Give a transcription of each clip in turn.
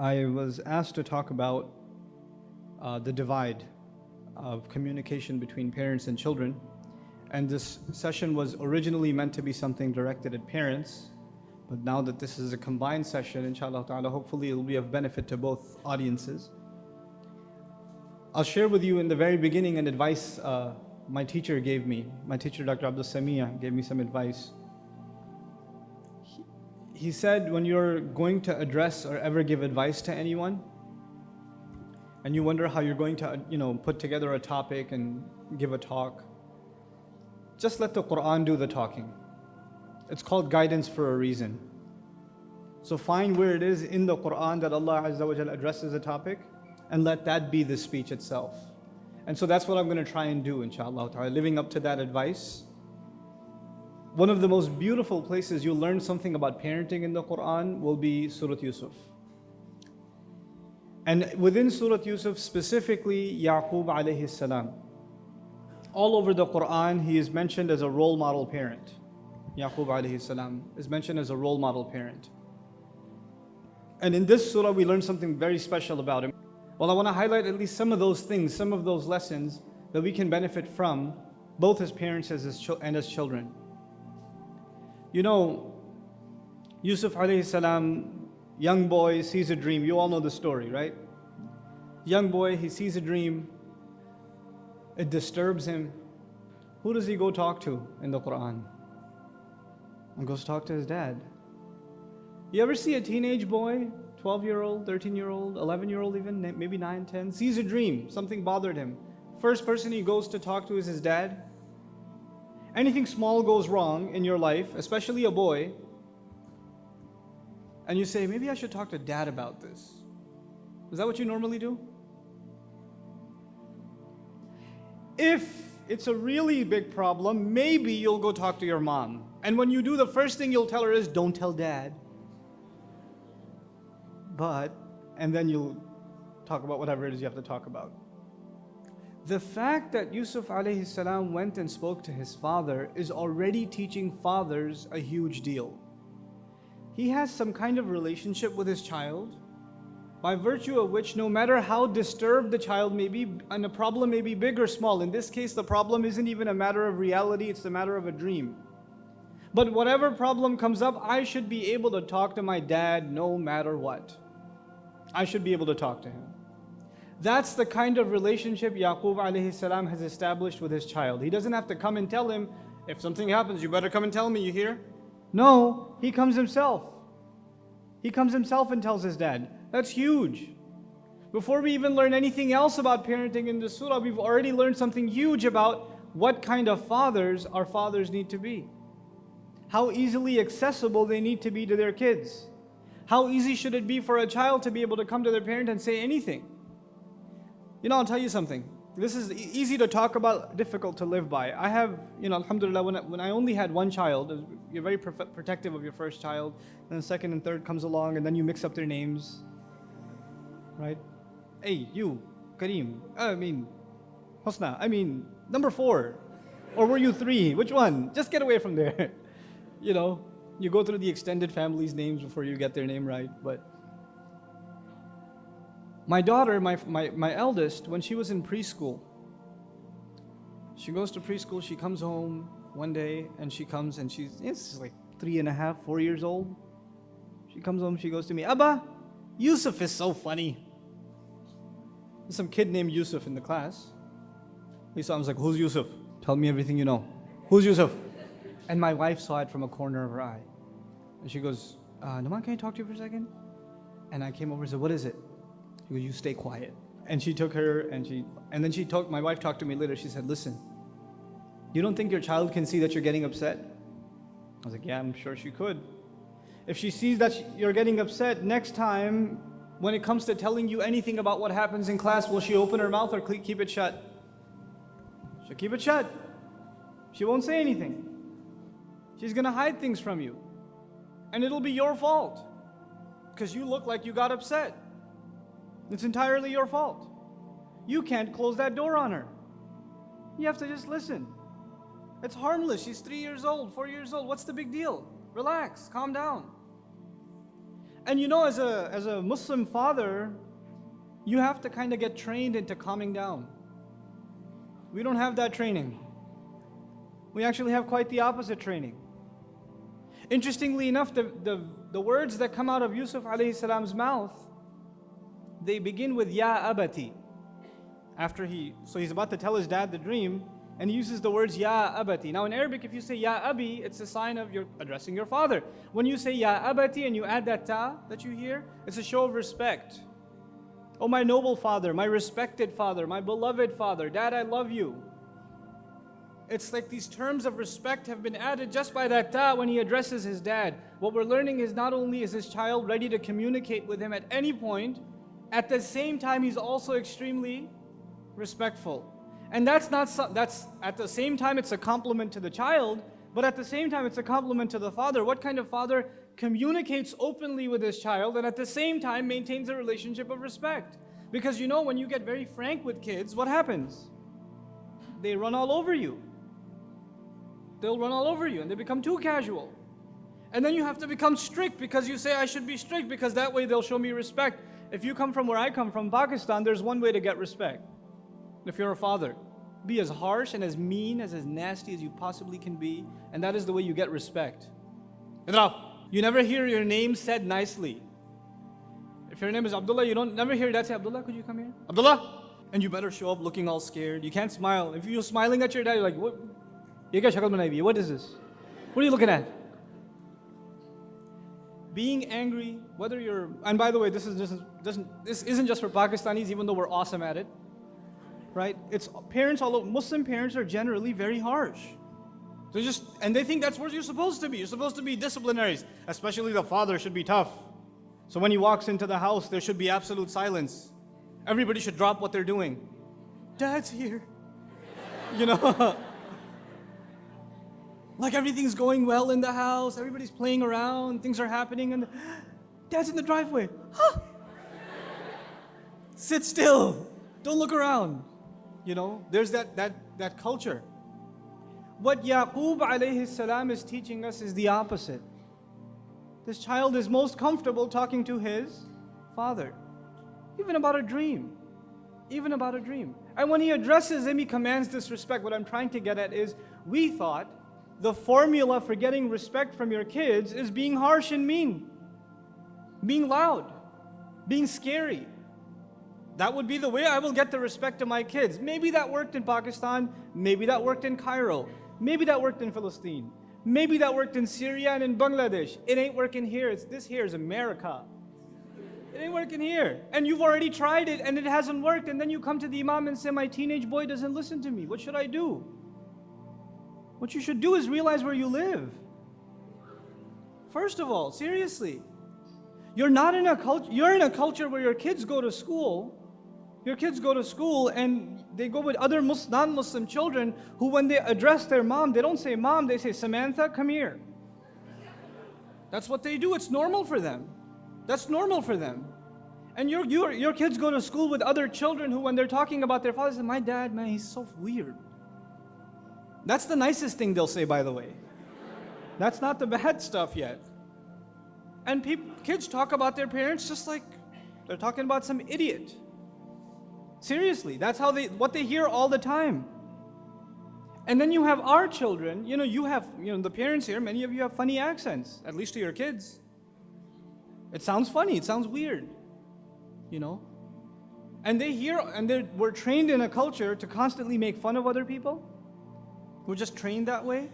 I was asked to talk about the divide of communication between parents and children. And this session was originally meant to be something directed at parents. But now that this is a combined session, inshallah ta'ala, hopefully it will be of benefit to both audiences. I'll share with you in the very beginning an advice my teacher gave me. My teacher, Dr. Abdul Samia, gave me some advice. He said, when you're going to address or ever give advice to anyone, and you wonder how you're going to, put together a topic and give a talk, just let the Quran do the talking. It's called guidance for a reason. So find where it is in the Quran that Allah Azza wa Jalla addresses a topic, and let that be the speech itself. And so that's what I'm going to try and do, inshallah ta'ala, living up to that advice. One of the most beautiful places you'll learn something about parenting in the Quran will be Surah Yusuf. And within Surah Yusuf, specifically Yaqub alayhi salam. All over the Quran, he is mentioned as a role model parent. Yaqub alayhi salam is mentioned as a role model parent. And in this surah, we learn something very special about him. Well, I want to highlight at least some of those things, some of those lessons that we can benefit from, both as parents and as children. Yusuf alayhi salam, young boy, sees a dream. You all know the story, right? Young boy, he sees a dream. It disturbs him. Who does he go talk to in the Quran? He goes talk to his dad. You ever see a teenage boy, 12-year-old, 13-year-old, 11-year-old even, maybe 9, 10, sees a dream, something bothered him. First person he goes to talk to is his dad. Anything small goes wrong in your life, especially a boy, and you say, maybe I should talk to dad about this. Is that what you normally do? If it's a really big problem, maybe you'll go talk to your mom. And when you do, the first thing you'll tell her is, don't tell dad. And then you'll talk about whatever it is you have to talk about. The fact that Yusuf alayhi salam went and spoke to his father is already teaching fathers a huge deal. He has some kind of relationship with his child, by virtue of which no matter how disturbed the child may be, and the problem may be big or small, in this case the problem isn't even a matter of reality, it's a matter of a dream. But whatever problem comes up, I should be able to talk to my dad no matter what. I should be able to talk to him. That's the kind of relationship Yaqub alayhi salam has established with his child. He doesn't have to come and tell him, if something happens, you better come and tell me, you hear? No, he comes himself. He comes himself and tells his dad. That's huge. Before we even learn anything else about parenting in this surah, we've already learned something huge about what kind of fathers our fathers need to be. How easily accessible they need to be to their kids. How easy should it be for a child to be able to come to their parent and say anything? I'll tell you something. This is easy to talk about, difficult to live by. I have, alhamdulillah, when I only had one child, you're very protective of your first child, and then second and third comes along, and then you mix up their names, right? Hey, you, Kareem, Husna, number 4, or were you 3? Which one? Just get away from there. You go through the extended family's names before you get their name right, but my daughter, my eldest, when she was in preschool, she goes to preschool, she comes home one day, and she's like 3.5, 4 years old. She comes home, she goes to me, Abba, Yusuf is so funny. There's some kid named Yusuf in the class. I was like, who's Yusuf? Tell me everything you know. Who's Yusuf? And my wife saw it from a corner of her eye. And she goes, Nouman, can I talk to you for a second? And I came over and said, what is it? She goes, you stay quiet. And she took her, and then my wife talked to me later. She said, listen, you don't think your child can see that you're getting upset? I was like, yeah, I'm sure she could. If she sees that you're getting upset, next time, when it comes to telling you anything about what happens in class, will she open her mouth or keep it shut? She'll keep it shut. She won't say anything. She's going to hide things from you. And it'll be your fault. Because you look like you got upset. It's entirely your fault. You can't close that door on her. You have to just listen. It's harmless. She's 3 years old, 4 years old. What's the big deal? Relax, calm down. And you know, as a Muslim father, you have to kind of get trained into calming down. We don't have that training. We actually have quite the opposite training. Interestingly enough, the words that come out of Yusuf alayhi salam's mouth, they begin with Ya Abati. So he's about to tell his dad the dream, and he uses the words Ya Abati. Now in Arabic, if you say Ya Abi, it's a sign of you're addressing your father. When you say Ya Abati and you add that ta that you hear, it's a show of respect. Oh, my noble father, my respected father, my beloved father, Dad, I love you. It's like these terms of respect have been added just by that ta when he addresses his dad. What we're learning is not only is his child ready to communicate with him at any point, at the same time he's also extremely respectful. And that's at the same time it's a compliment to the child, but at the same time it's a compliment to the father. What kind of father communicates openly with his child and at the same time maintains a relationship of respect? Because you know, when you get very frank with kids, what happens? They run all over you. They'll run all over you and they become too casual. And then you have to become strict because you say, I should be strict because that way they'll show me respect. If you come from where I come from, Pakistan, there's one way to get respect. If you're a father, be as harsh and as mean, as nasty as you possibly can be, and that is the way you get respect. You never hear your name said nicely. If your name is Abdullah, you don't never hear dad say, Abdullah, could you come here? Abdullah! And you better show up looking all scared. You can't smile. If you're smiling at your dad, you're like, what? What is this? What are you looking at? Being angry, whether you're, and by the way, this isn't just for Pakistanis, even though we're awesome at it. Right? It's parents all over. Muslim parents are generally very harsh. And they think that's what you're supposed to be. You're supposed to be disciplinaries. Especially the father should be tough. So when he walks into the house, there should be absolute silence. Everybody should drop what they're doing. Dad's here. You know? Like everything's going well in the house. Everybody's playing around. Things are happening. And Dad's in the driveway. Huh? Sit still. Don't look around. You know, there's that culture. What Yaqub alayhi salam is teaching us is the opposite. This child is most comfortable talking to his father. Even about a dream. Even about a dream. And when he addresses him, he commands this respect. What I'm trying to get at is, we thought the formula for getting respect from your kids is being harsh and mean. Being loud. Being scary. That would be the way I will get the respect of my kids. Maybe that worked in Pakistan. Maybe that worked in Cairo. Maybe that worked in Palestine. Maybe that worked in Syria and in Bangladesh. It ain't working here. This here is America. It ain't working here. And you've already tried it and it hasn't worked. And then you come to the imam and say, my teenage boy doesn't listen to me. What should I do? What you should do is realize where you live. First of all, seriously. You're in a culture where your kids go to school. Your kids go to school and they go with other non-Muslim children who, when they address their mom, they don't say mom, they say Samantha, come here. That's what they do. It's normal for them. That's normal for them. And your kids go to school with other children who, when they're talking about their father, say, my dad, man, he's so weird. That's the nicest thing they'll say, by the way. That's not the bad stuff yet. And kids talk about their parents just like they're talking about some idiot. Seriously, that's what they hear all the time. And then you have our children, the parents here, many of you have funny accents, at least to your kids. It sounds funny, it sounds weird, And we're trained in a culture to constantly make fun of other people. We're just trained that way.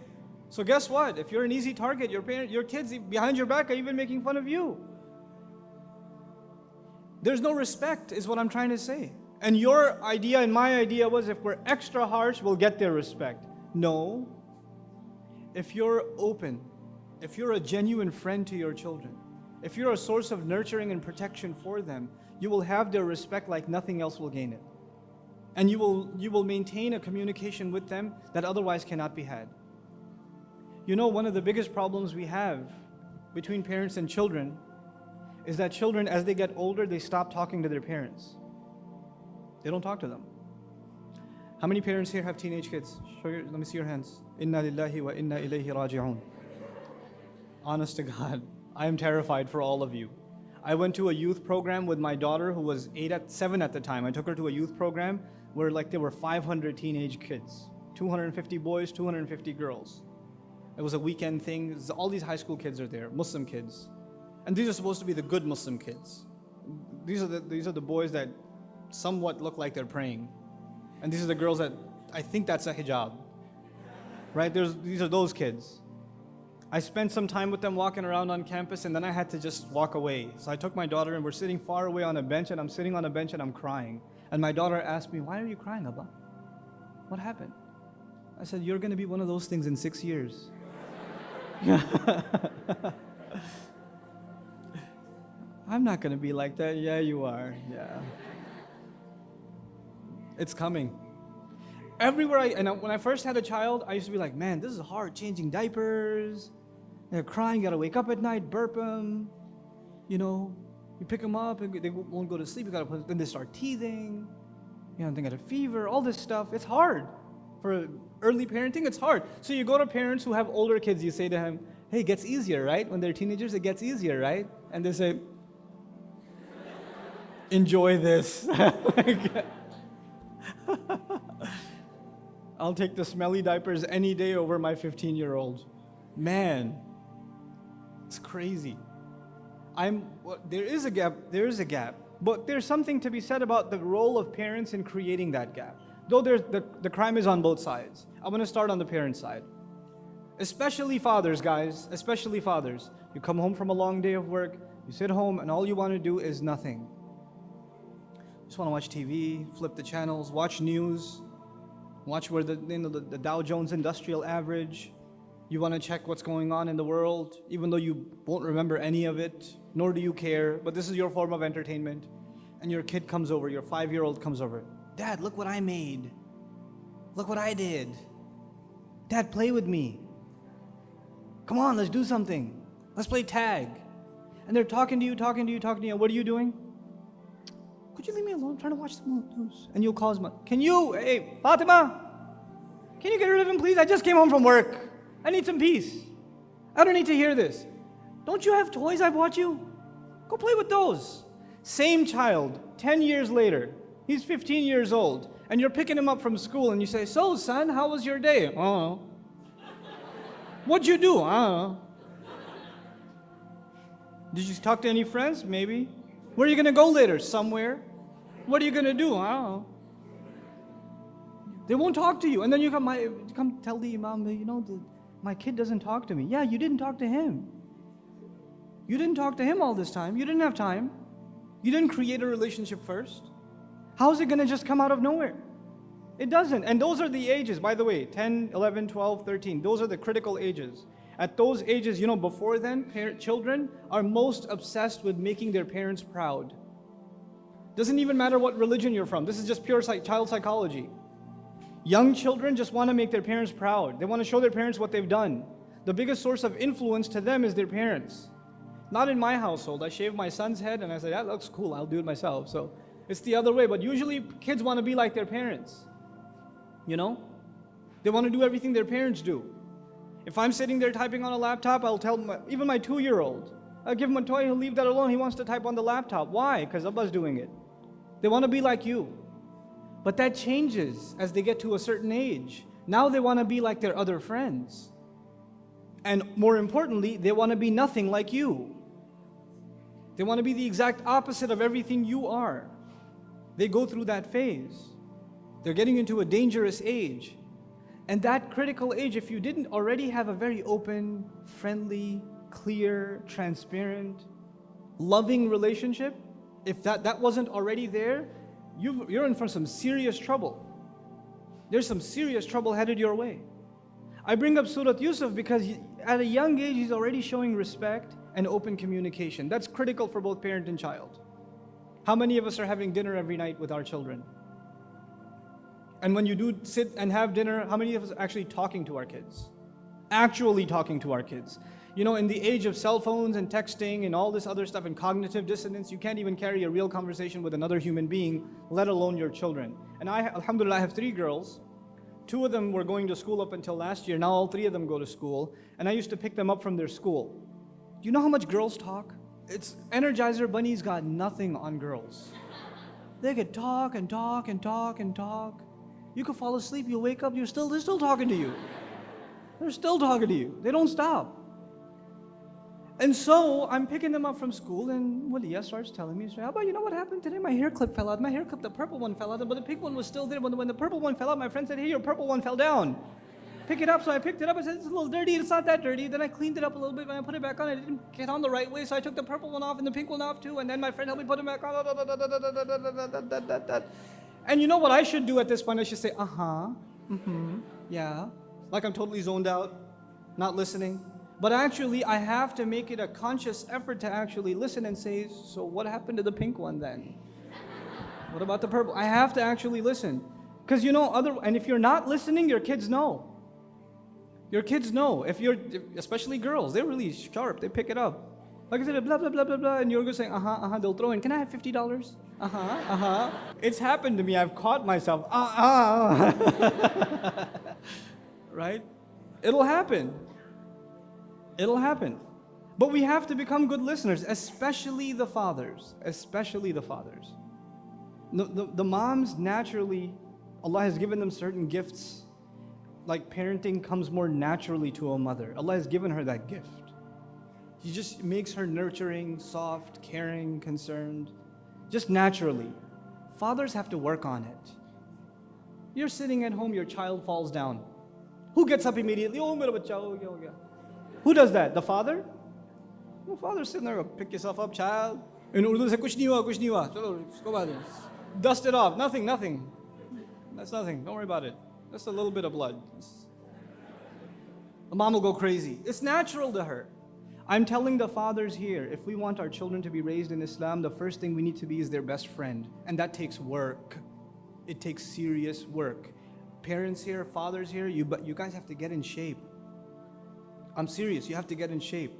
So guess what? If you're an easy target, your kids behind your back are even making fun of you. There's no respect, is what I'm trying to say. And your idea and my idea was, if we're extra harsh, we'll get their respect. No. If you're open, if you're a genuine friend to your children, if you're a source of nurturing and protection for them, you will have their respect like nothing else will gain it. And you will maintain a communication with them that otherwise cannot be had. One of the biggest problems we have between parents and children is that children, as they get older, they stop talking to their parents. They don't talk to them. How many parents here have teenage kids? Let me see your hands. Inna lillahi wa inna ilayhi raji'un. Honest to God, I am terrified for all of you. I went to a youth program with my daughter who was 7 at the time. I took her to a youth program where there were 500 teenage kids, 250 boys, 250 girls. It was a weekend thing. All these high school kids are there, Muslim kids. And these are supposed to be the good Muslim kids. These are the boys that somewhat look like they're praying. And these are the girls that, I think that's a hijab. Right? These are those kids. I spent some time with them walking around on campus, and then I had to just walk away. So I took my daughter, and we're sitting far away on a bench, and I'm sitting on a bench and I'm crying. And my daughter asked me, "Why are you crying, Abba? What happened?" I said, "You're going to be one of those things in 6 years." I'm not going to be like that. Yeah, you are. Yeah. It's coming. Everywhere when I first had a child, I used to be like, man, this is hard, changing diapers. They're crying, you gotta wake up at night, burp them. You pick them up, and they won't go to sleep, then they start teething. They got a fever, all this stuff. It's hard. For early parenting, it's hard. So you go to parents who have older kids, you say to him, hey, it gets easier, right? When they're teenagers, it gets easier, right? And they say, enjoy this. I'll take the smelly diapers any day over my 15-year-old. Man, it's crazy. There is a gap, but there's something to be said about the role of parents in creating that gap. Though the crime is on both sides. I'm going to start on the parent side. Especially fathers, guys, especially fathers. You come home from a long day of work, you sit home, and all you want to do is nothing. You just want to watch TV, flip the channels, watch news, watch where the Dow Jones Industrial Average. You want to check what's going on in the world, even though you won't remember any of it, nor do you care, but this is your form of entertainment. And your kid comes over, your 5-year-old comes over. Dad, look what I made. Look what I did. Dad, play with me. Come on, let's do something. Let's play tag. And they're talking to you. What are you doing? Could you leave me alone? I'm trying to watch the news. And you'll call his mom. Hey, Fatima, can you get rid of him, please? I just came home from work. I need some peace. I don't need to hear this. Don't you have toys I bought you? Go play with those. Same child, 10 years later, he's 15 years old, and you're picking him up from school, and you say, so, son, how was your day? I don't know. What'd you do? I don't know. Did you talk to any friends? Maybe. Where are you going to go later? Somewhere. What are you going to do? I don't know. They won't talk to you. And then you come tell the imam, my kid doesn't talk to me. Yeah, you didn't talk to him. You didn't talk to him all this time. You didn't have time. You didn't create a relationship first. How is it going to just come out of nowhere? It doesn't. And those are the ages, by the way, 10, 11, 12, 13. Those are the critical ages. At those ages, before then, children are most obsessed with making their parents proud. Doesn't even matter what religion you're from. This is just pure child psychology. Young children just want to make their parents proud. They want to show their parents what they've done. The biggest source of influence to them is their parents. Not in my household. I shave my son's head and I say, that looks cool, I'll do it myself. So it's the other way. But usually kids want to be like their parents. They want to do everything their parents do. If I'm sitting there typing on a laptop, I'll tell even my 2-year-old, I'll give him a toy, he'll leave that alone. He wants to type on the laptop. Why? Because Abba's doing it. They want to be like you. But that changes as they get to a certain age. Now they want to be like their other friends. And more importantly, they want to be nothing like you. They want to be the exact opposite of everything you are. They go through that phase. They're getting into a dangerous age. And that critical age, if you didn't already have a very open, friendly, clear, transparent, loving relationship, if that wasn't already there, you're in for some serious trouble. There's some serious trouble headed your way. I bring up Surah Yusuf because at a young age, he's already showing respect and open communication. That's critical for both parent and child. How many of us are having dinner every night with our children? And when you do sit and have dinner, how many of us are actually talking to our kids? Actually talking to our kids. In the age of cell phones and texting and all this other stuff and cognitive dissonance, you can't even carry a real conversation with another human being, let alone your children. And alhamdulillah, I have 3 girls. 2 of them were going to school up until last year. Now all 3 of them go to school. And I used to pick them up from their school. Do you know how much girls talk? It's Energizer Bunny's got nothing on girls. They could talk and talk and talk and talk. You could fall asleep, you wake up, they're still talking to you. They're still talking to you. They don't stop. And so I'm picking them up from school, and Waliya starts telling me, how about, you know what happened today? My hair clip fell out. My hair clip, the purple one fell out, but the pink one was still there. When the purple one fell out, my friend said, hey, your purple one fell down. Pick it up. So I picked it up. I said, it's a little dirty. It's not that dirty. Then I cleaned it up a little bit. When I put it back on, I didn't get on the right way. So I took the purple one off and the pink one off too. And then my friend helped me put it back on. And you know what I should do at this point? I should say, yeah. Like I'm totally zoned out, not listening. But actually, I have to make it a conscious effort to actually listen and say, so what happened to the pink one then? What about the purple? I have to actually listen. Because you know, and if you're not listening, your kids know. Your kids know. Especially girls, they're really sharp. They pick it up. Like I said, blah, blah, blah, blah, blah. And you're going to say, they'll throw in, can I have $50? It's happened to me. I've caught myself. Right? It'll happen. It'll happen. But we have to become good listeners, especially the fathers. Especially the fathers. The moms, naturally, Allah has given them certain gifts. Like parenting comes more naturally to a mother. Allah has given her that gift. He just makes her nurturing, soft, caring, concerned. Just naturally. Fathers have to work on it. You're sitting at home, your child falls down. Who gets up immediately? Oh, mera bacha ho gaya, ho gaya. Who does that? The father? The father's sitting there, pick yourself up, child. In Urdu, say, kuch nahi hua. Chalo, usko baad hai. Dust it off. Nothing. That's nothing. Don't worry about it. Just a little bit of blood. The mom will go crazy. It's natural to her. I'm telling the fathers here, if we want our children to be raised in Islam, the first thing we need to be is their best friend. And that takes work. It takes serious work. Parents here, fathers here, you guys have to get in shape. I'm serious, you have to get in shape.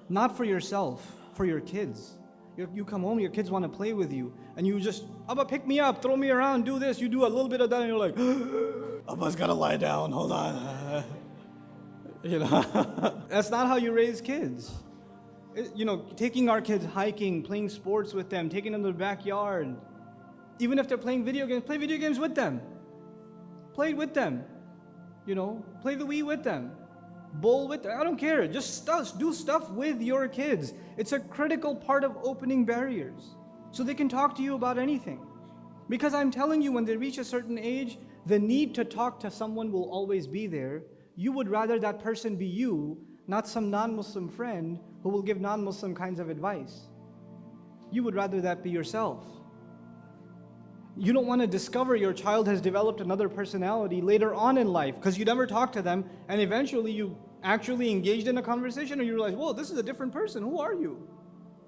Not for yourself, for your kids. You come home, your kids want to play with you, and you just, Abba, pick me up, throw me around, do this, you do a little bit of that, and you're like, Abba's gotta lie down, hold on. You know, that's not how you raise kids. Taking our kids hiking, playing sports with them, taking them to the backyard. Even if they're playing video games, play video games with them. Play with them. Play the Wii with them. Bowl with them. I don't care. Just do stuff with your kids. It's a critical part of opening barriers. So they can talk to you about anything. Because I'm telling you, when they reach a certain age, the need to talk to someone will always be there. You would rather that person be you, not some non-Muslim friend who will give non-Muslim kinds of advice. You would rather that be yourself. You don't want to discover your child has developed another personality later on in life because you never talked to them, and eventually you actually engaged in a conversation and you realize, whoa, this is a different person. Who are you?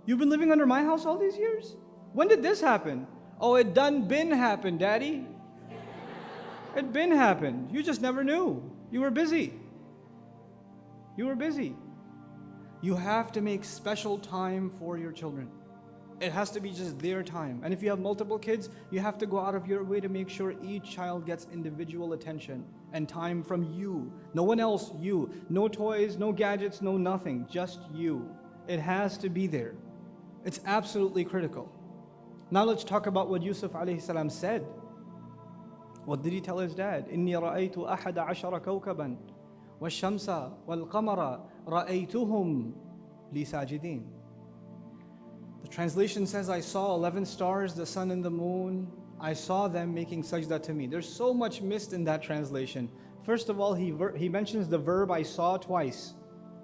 You've been living under my house all these years? When did this happen? Oh, it done been happened, Daddy. It been happened. You just never knew. You were busy. You were busy. You have to make special time for your children. It has to be just their time. And if you have multiple kids, you have to go out of your way to make sure each child gets individual attention and time from you. No one else, you. No toys, no gadgets, no nothing. Just you. It has to be there. It's absolutely critical. Now let's talk about what Yusuf alayhi salam said. What did he tell his dad? إِنِّي رَأَيْتُ أَحَدَ عَشَرَ كَوْكَبًا وَالشَّمْسَ وَالْقَمَرَ رَأَيْتُهُمْ لِي سَاجِدِينَ. The translation says, I saw 11 stars, the sun and the moon. I saw them making sajda to me. There's so much missed in that translation. First of all, he mentions the verb I saw twice.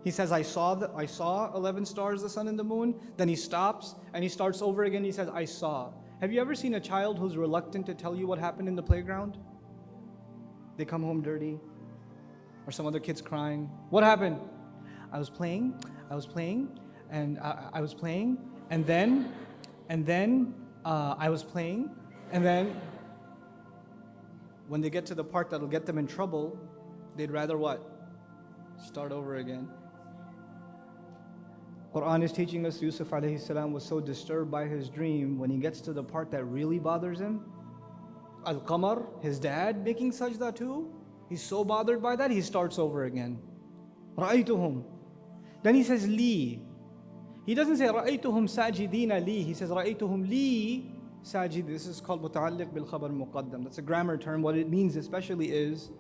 He says, I saw 11 stars, the sun and the moon. Then he stops and he starts over again. He says, I saw. Have you ever seen a child who's reluctant to tell you what happened in the playground? They come home dirty, or some other kid's crying. What happened? I was playing, and I was playing, and then I was playing, and then when they get to the part that'll get them in trouble, they'd rather what? Start over again. Quran is teaching us Yusuf alayhi salam was so disturbed by his dream, when he gets to the part that really bothers him, Al-Qamar, his dad making sajda too, he's so bothered by that, he starts over again. Ra'aytuhum. Then he says, Li. He doesn't say رَأَيْتُهُمْ سَاجِدِينَ لِي. He says رَأَيْتُهُمْ لِي سَاجِدِينَ. This is called مُتَعَلِّق بِالْخَبَرِ الْمُقَدَّم. That's a grammar term. What it means especially is,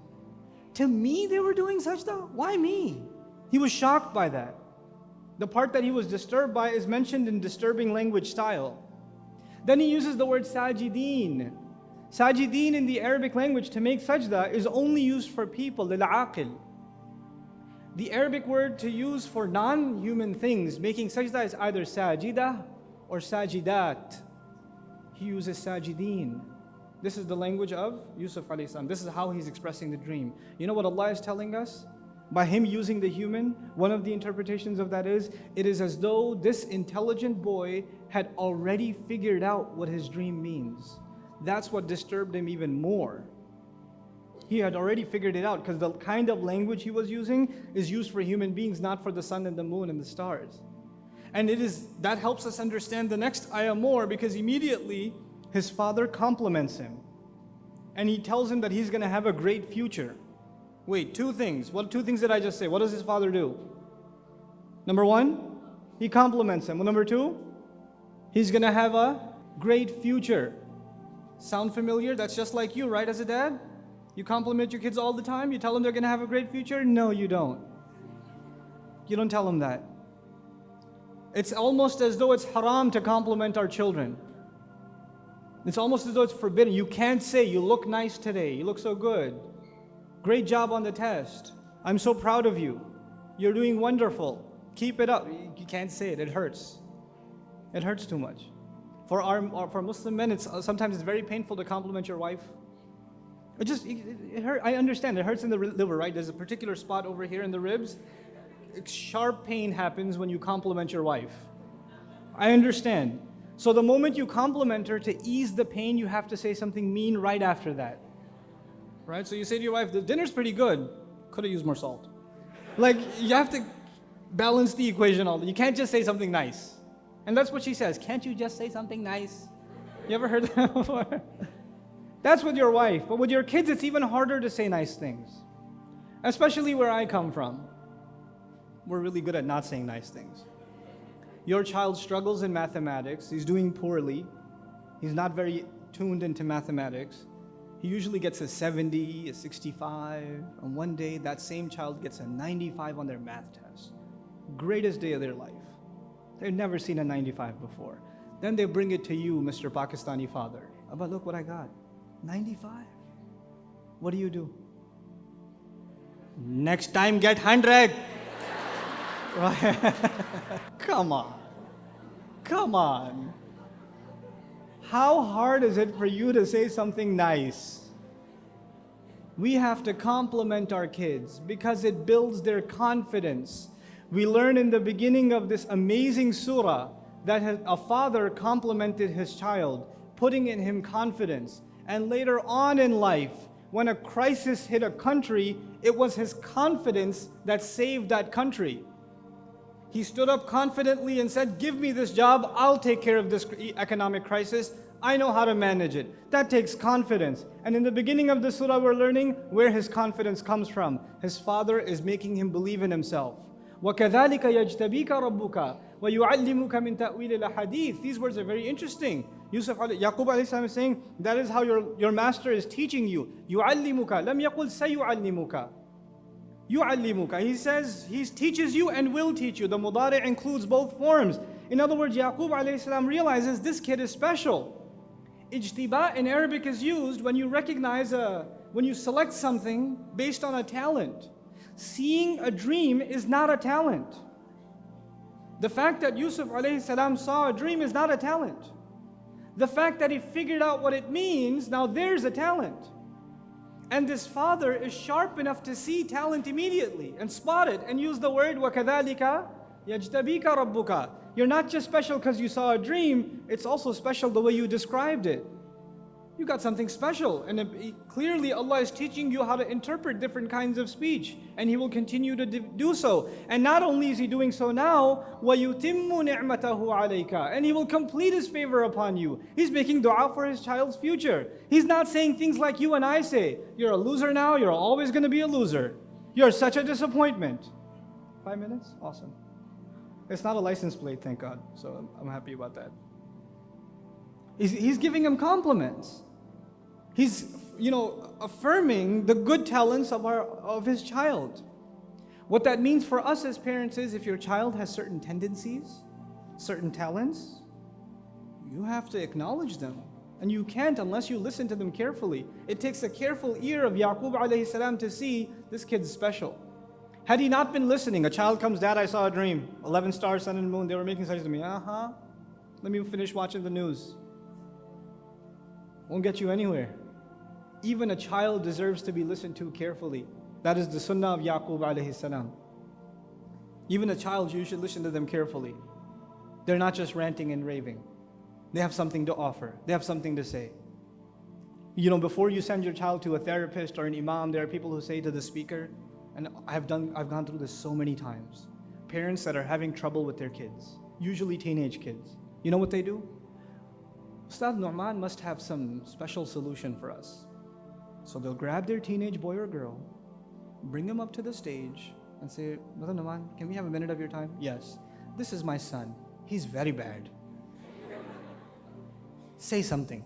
to me they were doing sajda? Why me? He was shocked by that. The part that he was disturbed by is mentioned in disturbing language style. Then he uses the word sajideen. Sajideen in the Arabic language to make sajda is only used for people, lil-aqil. The Arabic word to use for non-human things, making sajda, is either sajida or sajidat. He uses sajideen. This is the language of Yusuf alayhi salam. This is how he's expressing the dream. You know what Allah is telling us? By him using the human, one of the interpretations of that is, it is as though this intelligent boy had already figured out what his dream means. That's what disturbed him even more. He had already figured it out, because the kind of language he was using is used for human beings, not for the sun and the moon and the stars. And that helps us understand the next ayah more, because immediately his father compliments him. And he tells him that he's going to have a great future. Wait, two things. What two things did I just say? What does his father do? Number one, he compliments him. Well, number two, he's going to have a great future. Sound familiar? That's just like you, right, as a dad? You compliment your kids all the time? You tell them they're going to have a great future? No, you don't. You don't tell them that. It's almost as though it's haram to compliment our children. It's almost as though it's forbidden. You can't say, you look nice today, you look so good. Great job on the test. I'm so proud of you. You're doing wonderful. Keep it up. You can't say it. It hurts. It hurts too much. For Muslim men, sometimes it's very painful to compliment your wife. It hurt. I understand. It hurts in the liver, right? There's a particular spot over here in the ribs. Sharp pain happens when you compliment your wife. I understand. So the moment you compliment her, to ease the pain, you have to say something mean right after that. Right? So you say to your wife, the dinner's pretty good. Could have used more salt. Like, you have to balance the equation all. You can't just say something nice. And that's what she says. Can't you just say something nice? You ever heard that before? That's with your wife. But with your kids, it's even harder to say nice things. Especially where I come from. We're really good at not saying nice things. Your child struggles in mathematics. He's doing poorly. He's not very tuned into mathematics. He usually gets a 70, a 65, and one day that same child gets a 95 on their math test. Greatest day of their life. They've never seen a 95 before. Then they bring it to you, Mr. Pakistani father. Abba, look what I got. 95. What do? Next time get 100. Right? Come on. How hard is it for you to say something nice? We have to compliment our kids because it builds their confidence. We learn in the beginning of this amazing surah that a father complimented his child, putting in him confidence. And later on in life, when a crisis hit a country, it was his confidence that saved that country. He stood up confidently and said, give me this job, I'll take care of this economic crisis. I know how to manage it. That takes confidence. And in the beginning of the surah, we're learning where his confidence comes from. His father is making him believe in himself. وَكَذَلِكَ يَجْتَبِيكَ رَبُّكَ وَيُعَلِّمُكَ مِنْ تَأْوِيلِ الْحَدِيثِ. These words are very interesting. Yaqub alayhi salam is saying, that is how your master is teaching you. يُعَلِّمُكَ لَمْ يَقُلْ سَيُعَلِّمُكَ. يُعَلِّمُكَ. He says, he teaches you and will teach you. The mudari' includes both forms. In other words, Yaqub alayhi salam realizes this kid is special. Ijtiba in Arabic is used when you recognize when you select something based on a talent. Seeing a dream is not a talent. The fact that Yusuf alayhi salam saw a dream is not a talent. The fact that he figured out what it means, now there's a talent. And this father is sharp enough to see talent immediately and spot it and use the word وَكَذَلِكَ يَجْتَبِيكَ رَبُّكَ. You're not just special because you saw a dream, it's also special the way you described it. You got something special, and clearly Allah is teaching you how to interpret different kinds of speech, and He will continue to do so. And not only is He doing so now, وَيُتِمُّ نِعْمَتَهُ عَلَيْكَ, and He will complete His favor upon you. He's making dua for His child's future. He's not saying things like you and I say, you're a loser now, you're always going to be a loser. You're such a disappointment. 5 minutes? Awesome. It's not a license plate, thank God. So I'm happy about that. He's giving him compliments. He's, affirming the good talents of his child. What that means for us as parents is, if your child has certain tendencies, certain talents, you have to acknowledge them. And you can't unless you listen to them carefully. It takes a careful ear of Yaqub alayhi salam to see this kid's special. Had he not been listening, a child comes, Dad, I saw a dream. 11 stars, sun and moon, they were making such to me. Let me finish watching the news. Won't get you anywhere. Even a child deserves to be listened to carefully. That is the sunnah of Yaqub alayhi salam. Even a child, you should listen to them carefully. They're not just ranting and raving. They have something to offer. They have something to say. Before you send your child to a therapist or an imam, there are people who say to the speaker, and I've gone through this so many times. Parents that are having trouble with their kids, usually teenage kids. You know what they do? Ustad Nouman must have some special solution for us. So they'll grab their teenage boy or girl, bring them up to the stage, and say, Brother Nouman, can we have a minute of your time? Yes. This is my son. He's very bad. Say something.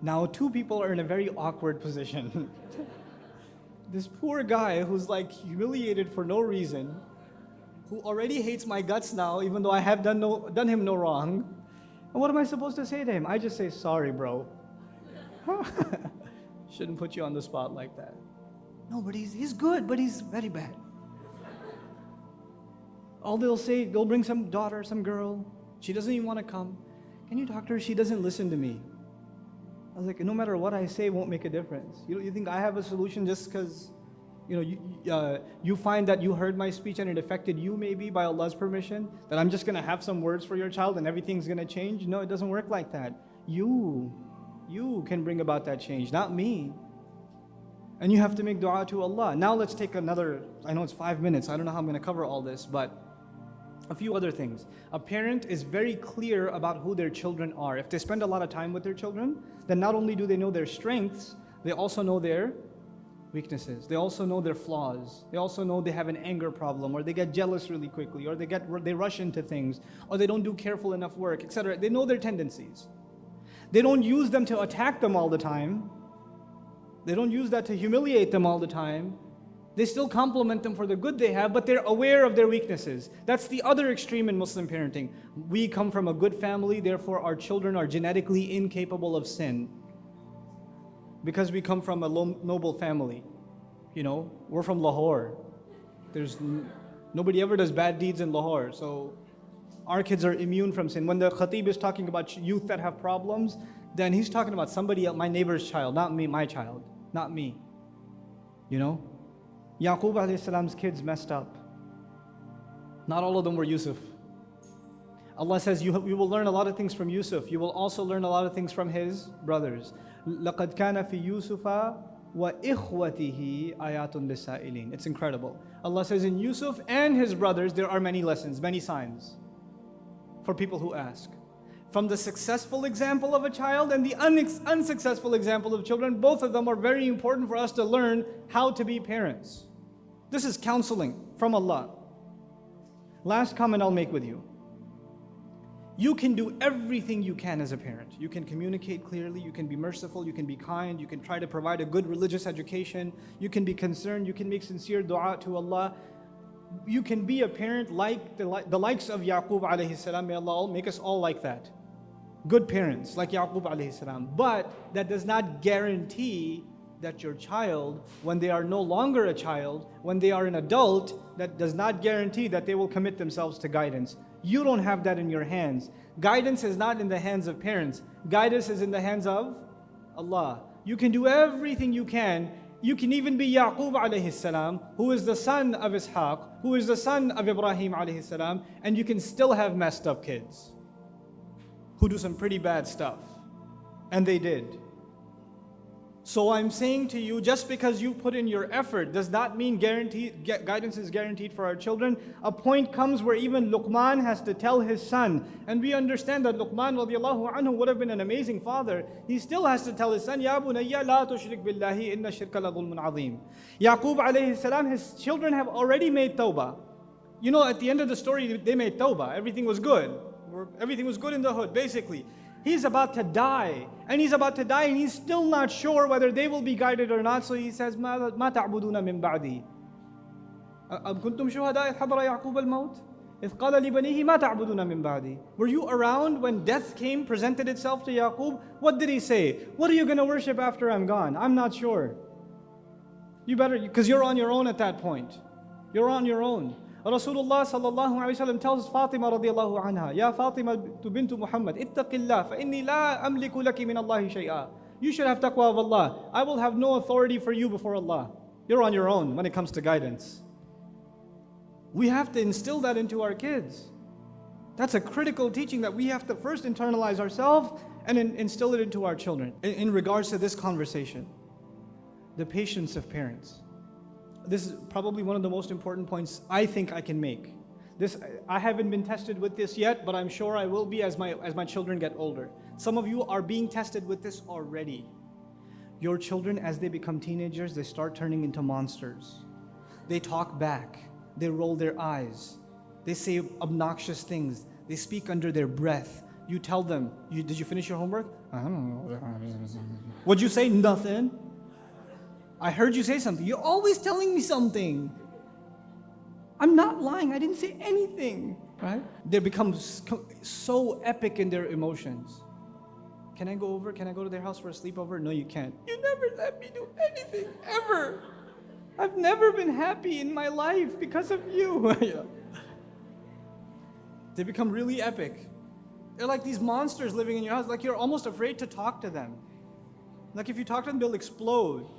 Now, two people are in a very awkward position. This poor guy who's like humiliated for no reason, who already hates my guts now, even though I have done him no wrong. And what am I supposed to say to him? I just say, sorry, bro. Shouldn't put you on the spot like that. No, but he's good, but he's very bad. All they'll say, they'll bring some daughter, some girl. She doesn't even want to come. Can you talk to her? She doesn't listen to me. I was like, no matter what I say, it won't make a difference. You think I have a solution just because, you find that you heard my speech and it affected you maybe by Allah's permission, that I'm just going to have some words for your child and everything's going to change? No, it doesn't work like that. You can bring about that change, not me. And you have to make dua to Allah. Now let's take another, I know it's 5 minutes, I don't know how I'm going to cover all this, but a few other things. A parent is very clear about who their children are. If they spend a lot of time with their children, then not only do they know their strengths, they also know their weaknesses. They also know their flaws. They also know they have an anger problem, or they get jealous really quickly, or they rush into things, or they don't do careful enough work, etc. They know their tendencies. They don't use them to attack them all the time. They don't use that to humiliate them all the time. They still compliment them for the good they have, but they're aware of their weaknesses. That's the other extreme in Muslim parenting. We come from a good family, therefore our children are genetically incapable of sin. Because we come from a noble family. We're from Lahore. Nobody ever does bad deeds in Lahore, so our kids are immune from sin. When the khatib is talking about youth that have problems, then he's talking about somebody else, my neighbor's child, not me, my child, not me. Yaqub alayhi salam's kids messed up. Not all of them were Yusuf. Allah says you will learn a lot of things from Yusuf. You will also learn a lot of things from his brothers. لَقَدْ كَانَ فِي يُوسُفَ وَإِخْوَتِهِ آيَاتٌ لِلسَّائِلِينَ. It's incredible. Allah says in Yusuf and his brothers there are many lessons, many signs for people who ask. From the successful example of a child and the unsuccessful example of children, both of them are very important for us to learn how to be parents. This is counseling from Allah. Last comment I'll make with you. You can do everything you can as a parent. You can communicate clearly, you can be merciful, you can be kind, you can try to provide a good religious education, you can be concerned, you can make sincere dua to Allah. You can be a parent like the likes of Yaqub alayhi salam. May Allah make us all like that. Good parents like Yaqub alayhi salam. But that does not guarantee that your child, when they are no longer a child, when they are an adult, that does not guarantee that they will commit themselves to guidance. You don't have that in your hands. Guidance is not in the hands of parents. Guidance is in the hands of Allah. You can do everything you can. You can even be Yaqub alayhi salam, who is the son of Ishaq, who is the son of Ibrahim alayhi salam, and you can still have messed up kids who do some pretty bad stuff. And they did. So I'm saying to you, just because you put in your effort does not mean guidance is guaranteed for our children. A point comes where even Luqman has to tell his son, and we understand that Luqman radiallahu anhu would have been an amazing father. He still has to tell his son, Ya bunayya la tushrik billahi inna shirka la dhulmun azim. Yaqub alayhi salam, his children have already made tawbah. You know, at the end of the story, they made tawbah. Everything was good. Everything was good in the hood, basically. He's about to die, and he's still not sure whether they will be guided or not. So he says, "Ma ta'buduna min ba'di? Am kuntum shuhada idh hadara Yaqub al-maut? Idh qala li banihi ma ta'buduna min ba'di?" Were you around when death presented itself to Yaqub? What did he say? What are you going to worship after I'm gone? I'm not sure. You better, because you're on your own at that point. You're on your own. Rasulullah sallallahu alayhi wa sallam tells Fatima radiallahu anha, Ya Fatima bintu Muhammad, ittaqillah, fa inni la amliku laki min Allahi shay'a. You should have taqwa of Allah. I will have no authority for you before Allah. You're on your own when it comes to guidance. We have to instill that into our kids. That's a critical teaching that we have to first internalize ourselves and instill it into our children. In regards to this conversation, the patience of parents. This is probably one of the most important points I think I can make. I haven't been tested with this yet, but I'm sure I will be as my children get older. Some of you are being tested with this already. Your children, as they become teenagers, they start turning into monsters. They talk back. They roll their eyes. They say obnoxious things. They speak under their breath. You tell them, did you finish your homework? I don't know. What'd you say? Nothing. I heard you say something. You're always telling me something. I'm not lying. I didn't say anything. Right? They become so epic in their emotions. Can I go over? Can I go to their house for a sleepover? No, you can't. You never let me do anything, ever. I've never been happy in my life because of you. They become really epic. They're like these monsters living in your house. Like you're almost afraid to talk to them. Like if you talk to them, they'll explode.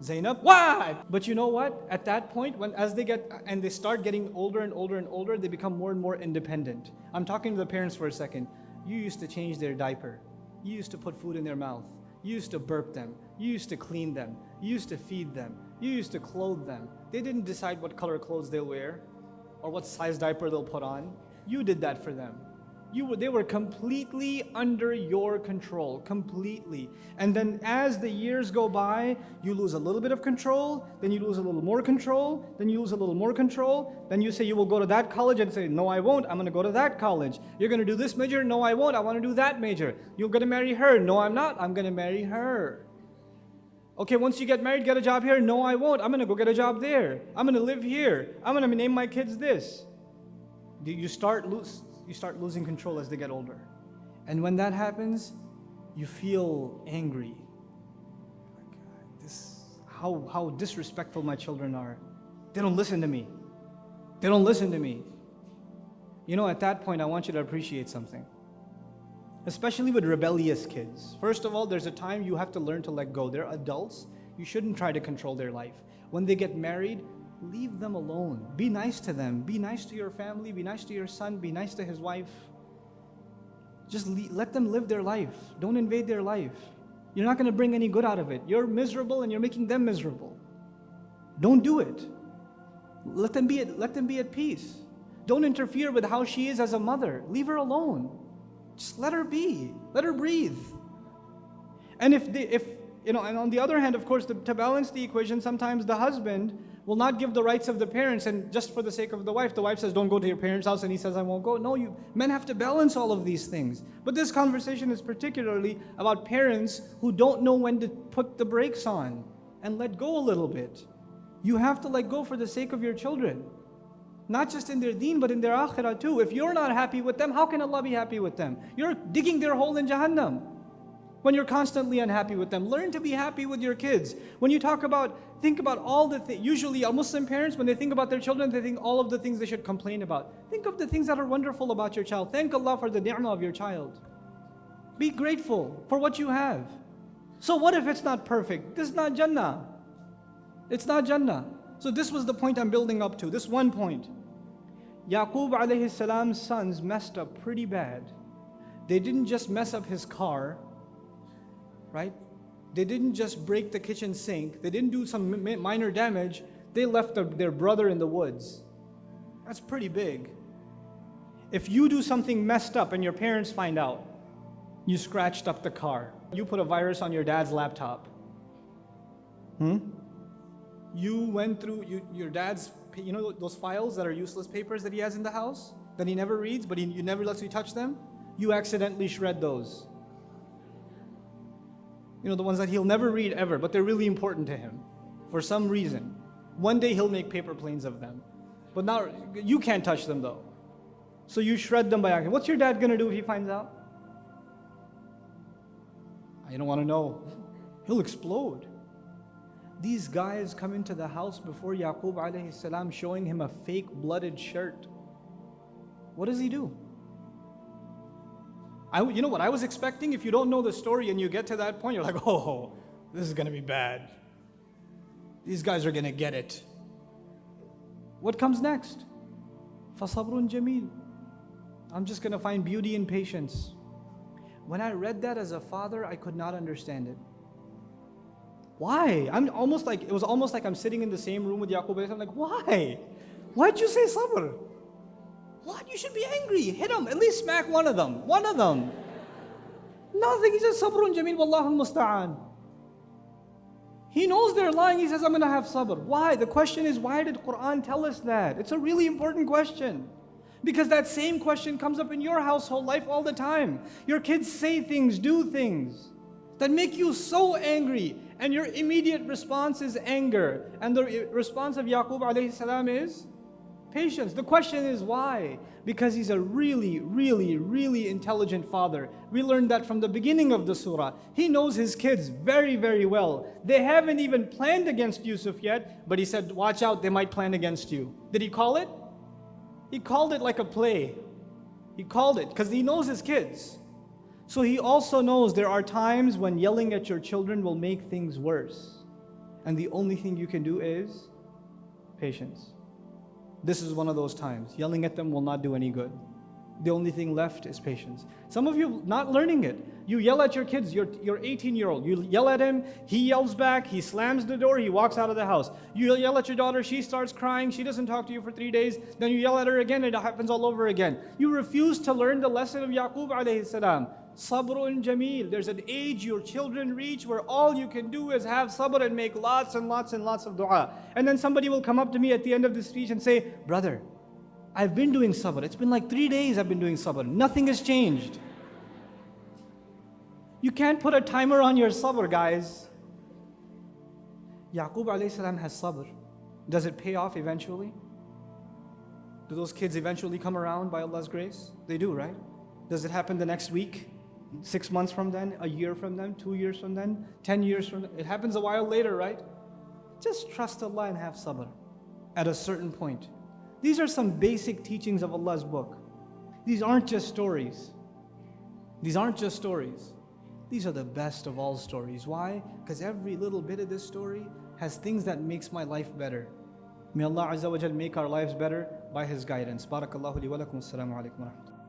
Zainab, why? But you know what? At that point, as they start getting older and older and older, they become more and more independent. I'm talking to the parents for a second. You used to change their diaper. You used to put food in their mouth. You used to burp them. You used to clean them. You used to feed them. You used to clothe them. They didn't decide what color clothes they'll wear or what size diaper they'll put on. You did that for them. They were completely under your control, completely. And then as the years go by, you lose a little bit of control, then you lose a little more control, then you lose a little more control, then you say you will go to that college and say, no, I won't, I'm going to go to that college. You're going to do this major? No, I won't, I want to do that major. You're going to marry her? No, I'm not, I'm going to marry her. Okay, once you get married, get a job here? No, I won't, I'm going to go get a job there. I'm going to live here. I'm going to name my kids this. You start losing control as they get older. And when that happens, you feel angry. How disrespectful my children are. They don't listen to me. They don't listen to me. You know, at that point, I want you to appreciate something. Especially with rebellious kids. First of all, there's a time you have to learn to let go. They're adults. You shouldn't try to control their life. When they get married, leave them alone. Be nice to them. Be nice to your family. Be nice to your son. Be nice to his wife. Just let them live their life. Don't invade their life. You're not going to bring any good out of it. You're miserable and you're making them miserable. Don't do it. Let them be at peace. Don't interfere with how she is as a mother. Leave her alone. Just let her be. Let her breathe. And and on the other hand, of course, to balance the equation, sometimes the husband will not give the rights of the parents, and just for the sake of the wife says, don't go to your parents' house, and he says, I won't go. No, men have to balance all of these things. But this conversation is particularly about parents who don't know when to put the brakes on and let go a little bit. You have to let go for the sake of your children. Not just in their deen, but in their akhirah too. If you're not happy with them, how can Allah be happy with them? You're digging their hole in Jahannam. When you're constantly unhappy with them, learn to be happy with your kids. When you think about all the things. Usually, our Muslim parents, when they think about their children, they think all of the things they should complain about. Think of the things that are wonderful about your child. Thank Allah for the ni'mah of your child. Be grateful for what you have. So what if it's not perfect? This is not Jannah. It's not Jannah. So this was the point I'm building up to. This one point. Yaqub alayhi salam's sons messed up pretty bad. They didn't just mess up his car, right? They didn't just break the kitchen sink. They didn't do some minor damage. They left their brother in the woods. That's pretty big. If you do something messed up and your parents find out, you scratched up the car, you put a virus on your dad's laptop. You went through your dad's, those files that are useless papers that he has in the house, that he never reads, but he never lets you touch them? You accidentally shred those. The ones that he'll never read ever, but they're really important to him for some reason. One day he'll make paper planes of them. But now, you can't touch them though. So you shred them by accident. What's your dad gonna do if he finds out? I don't want to know. He'll explode. These guys come into the house before Yaqub alayhi salam, showing him a fake blooded shirt. What does he do? You know what I was expecting? If you don't know the story and you get to that point, you're like, oh, this is going to be bad. These guys are going to get it. What comes next? فَصَبْرٌ جَمِيلٌ. I'm just going to find beauty in patience. When I read that as a father, I could not understand it. Why? It was almost like I'm sitting in the same room with Yaqub. I'm like, why? Why'd you say sabr? What? You should be angry. Hit them. At least smack one of them. One of them. Nothing. He says, sabrun jameel, wallahu musta'an. He knows they're lying. He says, I'm going to have sabr. Why? The question is, why did Quran tell us that? It's a really important question. Because that same question comes up in your household life all the time. Your kids say things, do things that make you so angry. And your immediate response is anger. And the response of Yaqub alayhi salam is patience. The question is why? Because he's a really, really, really intelligent father. We learned that from the beginning of the surah. He knows his kids very, very well. They haven't even planned against Yusuf yet, but he said, watch out, they might plan against you. Did he call it? He called it like a play. He called it because he knows his kids. So he also knows there are times when yelling at your children will make things worse. And the only thing you can do is patience. This is one of those times. Yelling at them will not do any good. The only thing left is patience. Some of you not learning it. You yell at your kids, your 18-year-old. You yell at him, he yells back, he slams the door, he walks out of the house. You yell at your daughter, she starts crying, she doesn't talk to you for 3 days. Then you yell at her again, it happens all over again. You refuse to learn the lesson of Yaqub alayhi salam. Sabrun jameel. There's an age your children reach where all you can do is have sabr and make lots and lots and lots of dua. And then somebody will come up to me at the end of the speech and say, brother, I've been doing sabr. It's been like 3 days I've been doing sabr. Nothing has changed. You can't put a timer on your sabr, guys. Yaqub alayhi salam has sabr. Does it pay off eventually? Do those kids eventually come around by Allah's grace? They do, right? Does it happen the next week? 6 months from then? A year from then? 2 years from then? 10 years from then? It happens a while later, right? Just trust Allah and have sabr at a certain point. These are some basic teachings of Allah's book. These aren't just stories. These aren't just stories. These are the best of all stories. Why? Because every little bit of this story has things that makes my life better. May Allah Azza wa Jal make our lives better by His guidance. Barakallahu li wa lakum. Assalamu alaikum wa rahmatullahi.